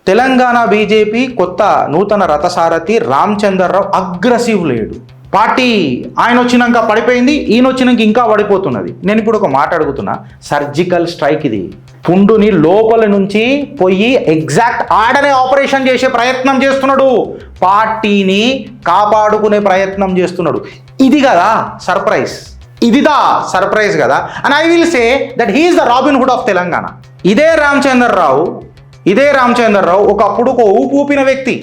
Telangana BJP కొత్త నూతన రథసారథి రామచంద్రరావు అగ్రెసివ్ లేడు. పార్టీ ఆయన వచ్చినాక పడిపోయింది, ఈయన వచ్చినాక ఇంకా పడిపోతున్నది. నేను ఇప్పుడు ఒక మాట అడుగుతున్నా, సర్జికల్ స్ట్రైక్ ఇది. పుండుని లోపల నుంచి పోయి ఎగ్జాక్ట్ ఆడనే ఆపరేషన్ చేసే ప్రయత్నం చేస్తున్నాడు, పార్టీని కాపాడుకునే ప్రయత్నం చేస్తున్నాడు. ఇది కదా సర్ప్రైజ్, ఇదిదా సర్ప్రైజ్ కదా. And I will say that he is the Robin Hood of Telangana. ఇదే రామచంద్రరావు ఒకప్పుడు ఒక ఊపిన వ్యక్తి.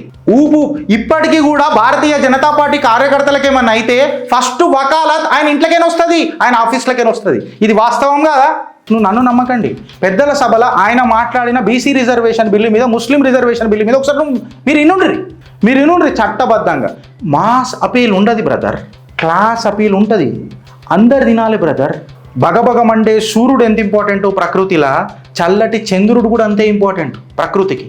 ఇప్పటికీ కూడా భారతీయ జనతా పార్టీ కార్యకర్తలకు ఏమన్నా అయితే ఫస్ట్ వకాలత్ ఆయన ఇంట్లోకైనా వస్తుంది, ఆయన ఆఫీస్లకైనా వస్తుంది. ఇది వాస్తవం కాదా? నువ్వు నన్ను నమ్మకండి. పెద్దల సభలో ఆయన మాట్లాడిన బీసీ రిజర్వేషన్ బిల్లు మీద, ముస్లిం రిజర్వేషన్ బిల్లు మీద ఒకసారి మీరు ఇన్నుండ్రి. చట్టబద్ధంగా మాస్ అపీల్ ఉండదు బ్రదర్, క్లాస్ అపీల్ ఉంటుంది. అందరు తినాలి బ్రదర్. బగబగమండే సూర్యుడు ఎంత ఇంపార్టెంట్ ప్రకృతిలా, చల్లటి చంద్రుడు కూడా అంతే ఇంపార్టెంట్ ప్రకృతికి.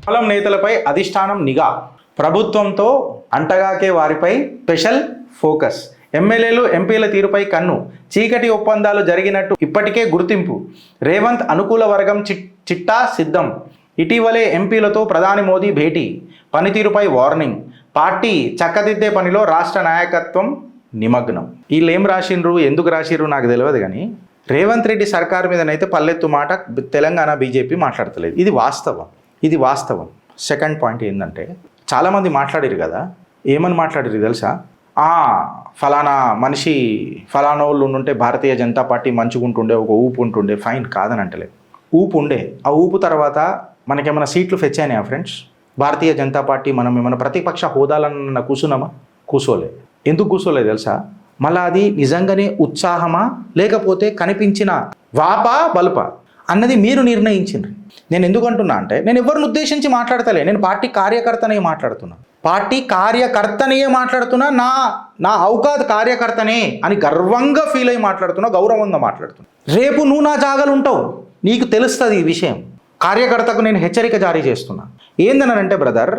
పొలం నేతలపై అధిష్టానం నిఘా, ప్రభుత్వంతో అంటగాకే వారిపై స్పెషల్ ఫోకస్. ఎమ్మెల్యేలు ఎంపీల తీరుపై కన్ను, చీకటి ఒప్పందాలు జరిగినట్టు ఇప్పటికే గుర్తింపు. రేవంత్ అనుకూల వర్గం చిట్టా సిద్ధం. ఇటీవలే ఎంపీలతో ప్రధాని మోదీ భేటీ, పనితీరుపై వార్నింగ్. పార్టీ చక్కదిద్దే పనిలో రాష్ట్ర నాయకత్వం నిమగ్నం. వీళ్ళు ఏం రాసిండ్రు, ఎందుకు రాసిర్రు నాకు తెలియదు, కానీ రేవంత్ రెడ్డి సర్కార్ మీదనైతే పల్లెత్తు మాట తెలంగాణ బీజేపీ మాట్లాడతలేదు. ఇది వాస్తవం. సెకండ్ పాయింట్ ఏంటంటే, చాలామంది మాట్లాడిరు కదా, ఏమని మాట్లాడిరు తెలుసా? ఫలానా మనిషి ఫలానా వాళ్ళు ఉంటే భారతీయ జనతా పార్టీ మంచిగుంటుండే, ఒక ఊపు ఉంటుండే. ఫైన్, కాదని అంటలేదు, ఊపు ఉండే. ఆ ఊపు తర్వాత మనకేమైనా సీట్లు ఫెచ్ అయినాయా ఫ్రెండ్స్? భారతీయ జనతా పార్టీ మనం ఏమైనా ప్రతిపక్ష హోదాలన్న కూర్చున్నామా? కూర్చోలే. ఎందుకు కూర్చోలేదు తెలుసా? మళ్ళీ అది నిజంగానే ఉత్సాహమా, లేకపోతే కనిపించిన వాపా బలుపా అన్నది మీరు నిర్ణయించిండ్రు. నేను ఎందుకు అంటున్నా అంటే, నేను ఎవరిని ఉద్దేశించి మాట్లాడతలే, నేను పార్టీ కార్యకర్తనే మాట్లాడుతున్నా. నా ఔకాద్ కార్యకర్తనే అని గర్వంగా ఫీల్ అయ్యి మాట్లాడుతున్నా, గౌరవంగా మాట్లాడుతున్నా. రేపు నువ్వు నా జాగాలు ఉంటావు, నీకు తెలుస్తుంది ఈ విషయం. కార్యకర్తకు నేను హెచ్చరిక జారీ చేస్తున్నా. ఏందనంటే బ్రదర్,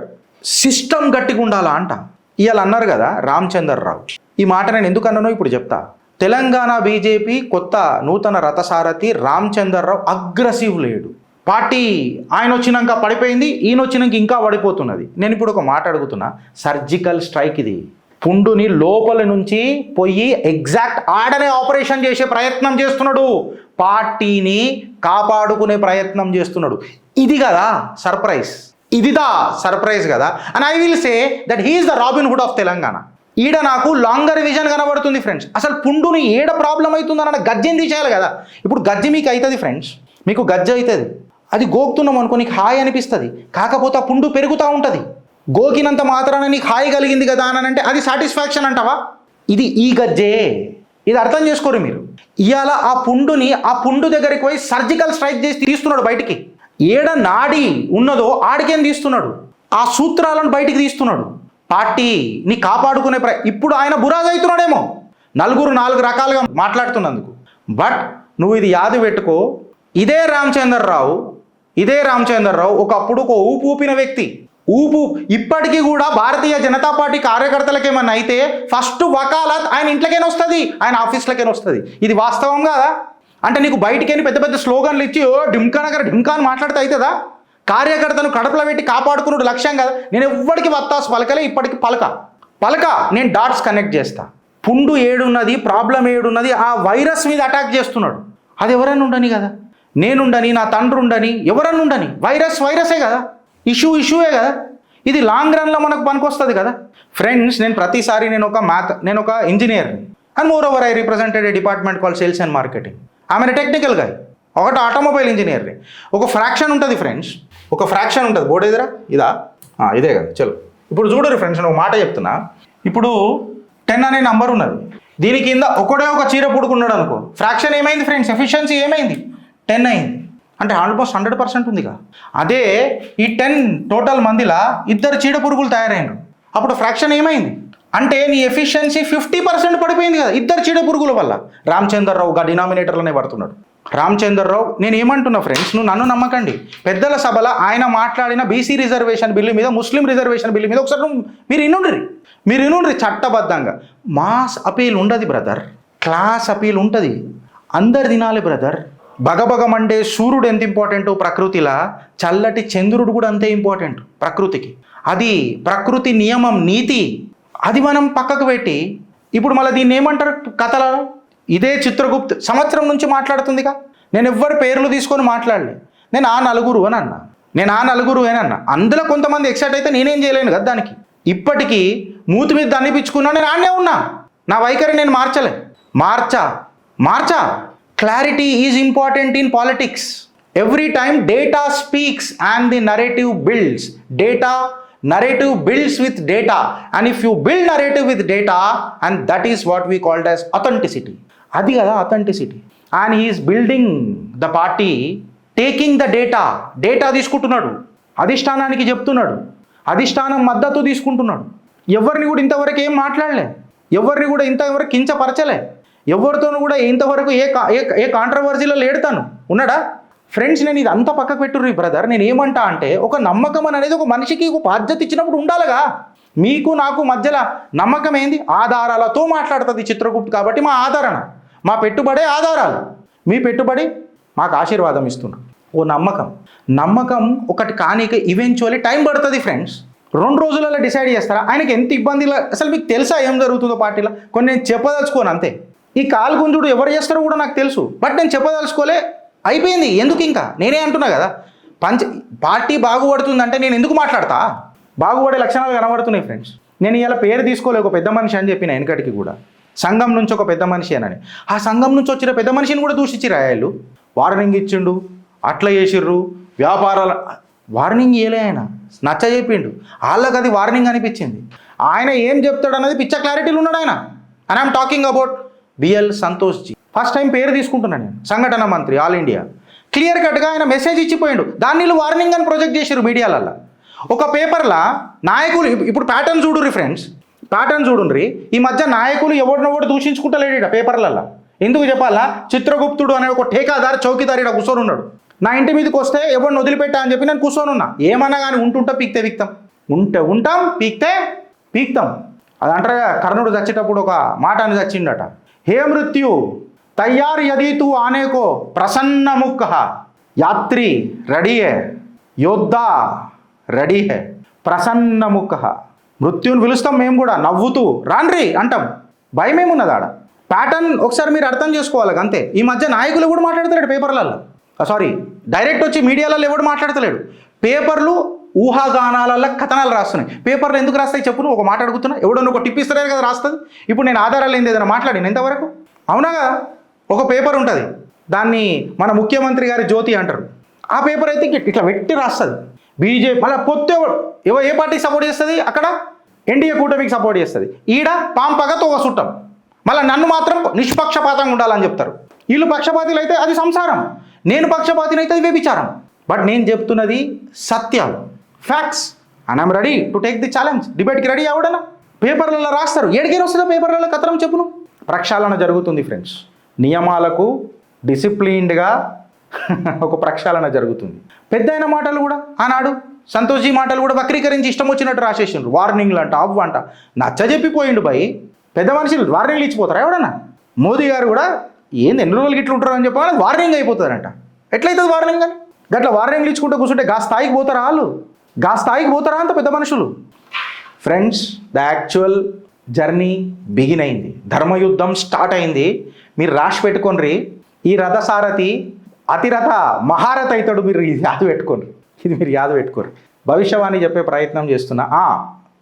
సిస్టమ్ గట్టిగా ఉండాలా అంట. ఇవాళ అన్నారు కదా రామచంద్రరావు, ఈ మాట నేను ఎందుకు అన్నానో ఇప్పుడు చెప్తా. తెలంగాణ బీజేపీ కొత్త నూతన రథసారథి రామచంద్రరావు అగ్రెసివ్ లేడు. పార్టీ ఆయన వచ్చినాక పడిపోయింది, ఈయన వచ్చినాక ఇంకా పడిపోతున్నది. నేను ఇప్పుడు ఒక మాట అడుగుతున్నా, సర్జికల్ స్ట్రైక్ ఇది. పుండుని లోపల నుంచి పోయి ఎగ్జాక్ట్ ఆడనే ఆపరేషన్ చేసే ప్రయత్నం చేస్తున్నాడు, పార్టీని కాపాడుకునే ప్రయత్నం చేస్తున్నాడు. ఇది కదా సర్ప్రైజ్, ఇదిదా సర్ప్రైజ్ కదా. And I will say that he is the Robin Hood of Telangana. ఈడ నాకు లాంగర్ విజన్ కనబడుతుంది ఫ్రెండ్స్. అసలు పుండుని ఏడ ప్రాబ్లం అవుతుందన్న గజ్జెని తీసేయాలి కదా. ఇప్పుడు గజ్జి మీకు అవుతుంది ఫ్రెండ్స్, మీకు గజ్జి అవుతుంది, అది గోకుతున్నాం అనుకో నీకు హాయి అనిపిస్తుంది. కాకపోతే ఆ పుండు పెరుగుతూ ఉంటుంది. గోకినంత మాత్రాన నీకు హాయి కలిగింది కదా అని అంటే అది సాటిస్ఫాక్షన్ అంటావా? ఇది ఈ గజ్జే, ఇది అర్థం చేసుకోరు మీరు. ఇవాళ ఆ పుండు దగ్గరికి పోయి సర్జికల్ స్ట్రైక్ చేసి తీస్తున్నాడు బయటికి. ఏడ నాడి ఉన్నదో ఆడికేం తీస్తున్నాడు, ఆ సూత్రాలను బయటికి తీస్తున్నాడు. పార్టీని కాపాడుకునే ఇప్పుడు ఆయన బురాజ్ అవుతున్నాడేమో, నలుగురు 4 రకాలుగా మాట్లాడుతున్నందుకు. బట్ నువ్వు ఇది యాదు పెట్టుకో, ఇదే రామచంద్రరావు ఒకప్పుడు ఒక ఊపిన వ్యక్తి. ఇప్పటికీ కూడా భారతీయ జనతా పార్టీ కార్యకర్తలకు ఏమన్నా అయితే ఫస్ట్ వకాలత్ ఆయన ఇంట్లోకైనా వస్తుంది, ఆయన ఆఫీస్లకైనా వస్తుంది. ఇది వాస్తవం కాదా? అంటే నీకు బయటికైనా పెద్ద పెద్ద స్లోగన్లు ఇచ్చి ఢింకా అని మాట్లాడితే అవుతుందా? కార్యకర్తను కడుపులో పెట్టి కాపాడుకున్నాడు లక్ష్యం కదా. నేను ఎవ్వడికి వత్తాసు పలకలే, ఇప్పటికి పలక నేను డాట్స్ కనెక్ట్ చేస్తా. పుండు ఏడున్నది, ప్రాబ్లం ఏడున్నది, ఆ వైరస్ మీద అటాక్ చేస్తున్నాడు. అది ఎవరైనా ఉండని కదా, నేనుండని, నా తండ్రి ఉండని, ఎవరన్నా ఉండని, వైరసే కదా, ఇష్యూయే కదా. ఇది లాంగ్ రన్లో మనకు పనికొస్తుంది కదా ఫ్రెండ్స్. నేను ప్రతిసారి నేను ఒక ఇంజనీర్ని, and moreover I represented a department call sales and marketing. ఆమె టెక్నికల్ గా ఒకటి ఆటోమొబైల్ ఇంజనీర్ని. ఒక ఫ్రాక్షన్ ఉంటుంది ఫ్రెండ్స్, బోర్డు ఎదురా ఇదే కదా. చలో ఇప్పుడు చూడరు ఫ్రెండ్స్, నేను ఒక మాట చెప్తున్నా. ఇప్పుడు 10 అనే నంబర్ ఉన్నది, దీని కింద ఒకడే ఒక చీర పుడుకున్నాడు అనుకో, ఫ్రాక్షన్ ఏమైంది ఫ్రెండ్స్? ఎఫిషియన్సీ ఏమైంది? 10 అయింది. అంటే ఆల్మోస్ట్ 100% ఉందిగా. అదే ఈ 10 టోటల్ మందిలా 2 చీడ పురుగులు తయారైనరు, అప్పుడు ఫ్రాక్షన్ ఏమైంది? అంటే నీ ఎఫిషియన్సీ 50% పడిపోయింది కదా 2 చీడ పురుగుల వల్ల. రామచంద్రరావు గా డినామినేటర్లోనే పడుతున్నాడు. రామచంద్రరావు, నేను ఏమంటున్నా ఫ్రెండ్స్, నువ్వు నన్ను నమ్మకండి. పెద్దల సభలో ఆయన మాట్లాడిన బీసీ రిజర్వేషన్ బిల్లు మీద, ముస్లిం రిజర్వేషన్ బిల్లు మీద ఒకసారి మీరు ఇన్నుండ్రి. చట్టబద్ధంగా మాస్ అపీల్ ఉండదు బ్రదర్, క్లాస్ అపీల్ ఉంటుంది. అందరు తినాలి బ్రదర్. బగబగమండే సూర్యుడు ఎంత ఇంపార్టెంటో ప్రకృతిలా, చల్లటి చంద్రుడు కూడా అంతే ఇంపార్టెంట్ ప్రకృతికి. అది ప్రకృతి నియమం, నీతి. అది మనం పక్కకు పెట్టి ఇప్పుడు మళ్ళీ దీన్ని ఏమంటారు కథల? ఇదే చిత్రగుప్త్ సంవత్సరం నుంచి మాట్లాడుతుందిగా. నేను ఎవ్వరి పేర్లు తీసుకొని మాట్లాడలే. నేను ఆ నలుగురు అని అన్నా. అందులో కొంతమంది ఎక్సైట్ అయితే నేనేం చేయలేను కదా దానికి. ఇప్పటికీ మూతి మీద అనిపించుకున్నా, నేను ఆడనే ఉన్నా. నా వైఖరి నేను మార్చా. Clarity is important in politics. Every time data speaks and the narrative builds. Narrative builds with data, and if you build narrative with data, and that is what we called as authenticity. Adi kada authenticity. And he is building the party taking the data తీసుకుంటున్నాడు, అధిష్టానానికి చెప్తున్నాడు, అధిష్టానం మద్దతు తీసుకుంటున్నాడు. ఎవరిని కూడా ఇంతవరకు ఏం మాట్లాడలే, ఎవరిని కూడా ఇంతవరకు కించపరచలే, ఎవరితోనూ కూడా ఇంతవరకు ఏ కాంట్రవర్సీలో లేడుతాను ఉన్నాడా? ఫ్రెండ్స్, నేను ఇది అంతా పక్కకు పెట్టుర్రు బ్రదర్. నేను ఏమంటా అంటే, ఒక నమ్మకం అనేది ఒక మనిషికి ఒక బాధ్యత ఇచ్చినప్పుడు ఉండాలిగా. మీకు నాకు మధ్యలో నమ్మకం ఏంది? ఆధారాలతో మాట్లాడుతుంది చిత్రగుప్త్. కాబట్టి మా ఆదరణ, మా పెట్టుబడే ఆధారాలు. మీ పెట్టుబడి మాకు ఆశీర్వాదం ఇస్తున్నారు. ఓ నమ్మకం ఒకటి కానీకి ఈవెన్చువల్లీ టైం పడుతుంది ఫ్రెండ్స్. 2 రోజులలో డిసైడ్ చేస్తారా? ఆయనకి ఎంత ఇబ్బందిలా అసలు మీకు తెలుసా ఏం జరుగుతుందో పార్టీలో? కొన్ని నేను చెప్పదలుచుకోను అంతే. ఈ కాల్గుంజుడు ఎవరు చేస్తారో కూడా నాకు తెలుసు, బట్ నేను చెప్పదలుచుకోలే. అయిపోయింది. ఎందుకు ఇంకా? నేనే అంటున్నా కదా, పార్టీ బాగుపడుతుందంటే నేను ఎందుకు మాట్లాడతా? బాగుపడే లక్షణాలు కనబడుతున్నాయి ఫ్రెండ్స్. నేను ఇలా పేరు తీసుకోలే, ఒక పెద్ద మనిషి అని చెప్పిన వెనకటికి కూడా. సంఘం నుంచి ఒక పెద్ద మనిషి అని. ఆ సంఘం నుంచి వచ్చిన పెద్ద మనిషిని కూడా దూషించి రాయాలు. వార్నింగ్ ఇచ్చిండు, అట్లా చేసిర్రు, వ్యాపారాలు. వార్నింగ్ ఇయ్యలే ఆయన, నచ్చ చెప్పిండు. వాళ్ళకి అది వార్నింగ్ అనిపించింది. ఆయన ఏం చెప్తాడు అన్నది పిచ్చ క్లారిటీలు ఉన్నాడు ఆయన. And I'm talking about BL Santosh ji. First time పేరు తీసుకుంటున్నాను నేను. సంఘటన మంత్రి, ఆల్ ఇండియా. క్లియర్ కట్గా ఆయన మెసేజ్ ఇచ్చిపోయిండు. దాన్ని వీళ్ళు వార్నింగ్ అని ప్రొజెక్ట్ చేశారు మీడియాలలో. ఒక పేపర్లో నాయకులు, ఇప్పుడు ప్యాటర్న్ చూడుర్రి ఫ్రెండ్స్, ప్యాటర్న్ చూడుండ్రి. ఈ మధ్య నాయకులు ఎవరినొకటి దూషించుకుంటలేడు ఇక్కడ పేపర్లలో. ఎందుకు చెప్పాలా? చిత్రగుప్తుడు అనే ఒక ఠేకాదారు చౌకీదారు ఇక్కడ కూర్చొని ఉన్నాడు. నా ఇంటి మీదకి వస్తే ఎవరిని వదిలిపెట్టా అని చెప్పి నేను కూర్చొని ఉన్నా. ఏమన్నా కానీ ఉంటుంటే పీక్తాం, ఉంటాం, పీక్తాం. అది అంటారుగా, కర్ణుడు చచ్చేటప్పుడు ఒక మాట అని చచ్చిండట. హే మృత్యు తయార్ యది తూ ఆనేకో ప్రసన్న ముఖ, యాత్రి రెడీ హే, యోద్ధా రెడీ హే, ప్రసన్న ముఖ. మృత్యుని పిలుస్తాం మేము కూడా నవ్వుతూ, రాన్రి అంటాం. భయం ఏమున్నది ఆడ? ప్యాటర్న్ ఒకసారి మీరు అర్థం చేసుకోవాలి అంతే. ఈ మధ్య నాయకులు కూడా మాట్లాడతలేడు పేపర్లలో, డైరెక్ట్ వచ్చి మీడియాలలో ఎవడు మాట్లాడతలేడు. పేపర్లు ఊహాగానాలలో కథనాలు రాస్తున్నాయి. పేపర్లు ఎందుకు రాస్తాయి చెప్పు? నువ్వు ఒక మాట అడుగుతున్నా. ఎవడన్నా ఒక టిప్ ఇస్తారే కదా రాస్తుంది. ఇప్పుడు నేను ఆధారాలు ఏంది ఏదైనా మాట్లాడిన ఎంతవరకు? అవునా కదా? ఒక పేపర్ ఉంటుంది, దాన్ని మన ముఖ్యమంత్రి గారి జ్యోతి అంటారు. ఆ పేపర్ అయితే ఇట్లా పెట్టి రాస్తుంది. బీజేపీ మళ్ళీ పొత్తు ఏ పార్టీకి సపోర్ట్ చేస్తుంది? అక్కడ ఎన్డీఏ కూటమికి సపోర్ట్ చేస్తుంది. ఈడ పాంపగతో ఒక చుట్టం. మళ్ళీ నన్ను మాత్రం నిష్పక్షపాతంగా ఉండాలని చెప్తారు. వీళ్ళు పక్షపాతులు అయితే అది సంసారం, నేను పక్షపాతిని అయితే అది వ్యభిచారం. బట్ నేను చెప్తున్నది సత్యాలు, facts. And I'm ready to take the challenge. డిబేట్కి రెడీ అవ్వడనా? పేపర్లలో రాస్తారు. ఏడికేరు వస్తుందో పేపర్లలో కథనం చెప్పును. ప్రక్షాళన జరుగుతుంది ఫ్రెండ్స్. నియమాలకు డిసిప్లిన్డ్గా ఒక ప్రక్షాళన జరుగుతుంది. పెద్ద అయిన మాటలు కూడా ఆనాడు సంతోష్జీ మాటలు కూడా వక్రీకరించి ఇష్టం వచ్చినట్టు రాసేసిండ్రు. వార్నింగ్లు అంట, అంట. నచ్చజెప్పిపోయిండు భయ్. పెద్ద మనుషులు వార్నింగ్లు ఇచ్చిపోతారా ఎవడన్నా? మోదీ గారు కూడా ఏంది ఎన్ని రోజులకి ఇట్లా ఉంటారు అని చెప్పాలి, వార్నింగ్ అయిపోతారంట. ఎట్లయితుంది వార్నింగ్ అని? గట్లా వార్నింగ్లు ఇచ్చుకుంటూ కూర్చుంటే గా స్థాయికి పోతారా వాళ్ళు? గా స్థాయికి పోతారా అంత పెద్ద మనుషులు? Friends, the actual journey begin అయింది. ధర్మయుద్ధం స్టార్ట్ అయింది. మీరు రాసి పెట్టుకోండి. ఈ రథసారథి అతిరథ మహారథ అవుతాడు. మీరు ఇది యాద పెట్టుకోండి, ఇది మీరు యాద పెట్టుకోరు. భవిష్యవాణి చెప్పే ప్రయత్నం చేస్తున్నా.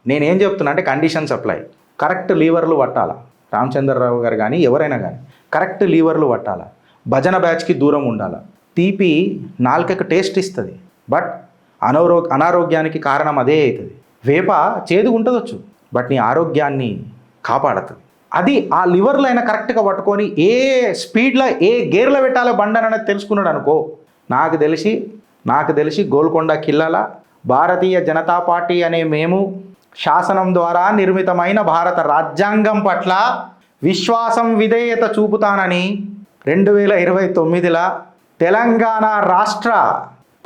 నేనేం చెప్తున్నా అంటే కండిషన్స్ అప్లై. కరెక్ట్ లీవర్లు పట్టాలా. రామచంద్రరావు గారు కానీ ఎవరైనా కానీ కరెక్ట్ లీవర్లు పట్టాలా. భజన బ్యాచ్కి దూరం ఉండాలా. తీపి నాలుకకి టేస్ట్ ఇస్తుంది, బట్ అనారోగ్యానికి కారణం అదే అవుతుంది. వేప చేదుగా ఉంటుందొచ్చు, బట్ నీ ఆరోగ్యాన్ని కాపాడుతుంది. అది ఆ లివర్లో అయినా కరెక్ట్గా పట్టుకొని ఏ స్పీడ్లో ఏ గేర్లో పెట్టాలో బండి అనేది తెలుసుకున్నాడు అనుకో. నాకు తెలిసి గోల్కొండ కిల్లాల భారతీయ జనతా పార్టీ అనే మేము శాసనం ద్వారా నిర్మితమైన భారత రాజ్యాంగం పట్ల విశ్వాసం విధేయత చూపుతానని 2029లో తెలంగాణ రాష్ట్ర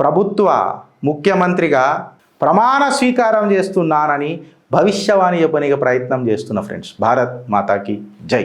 ప్రభుత్వ ముఖ్యమంత్రిగా ప్రమాణ స్వీకారం చేస్తున్నానని భవిష్యవాణి చెప్పనీకి ప్రయత్నం చేస్తున్న ఫ్రెండ్స్. భారత్ మాతాకి జై.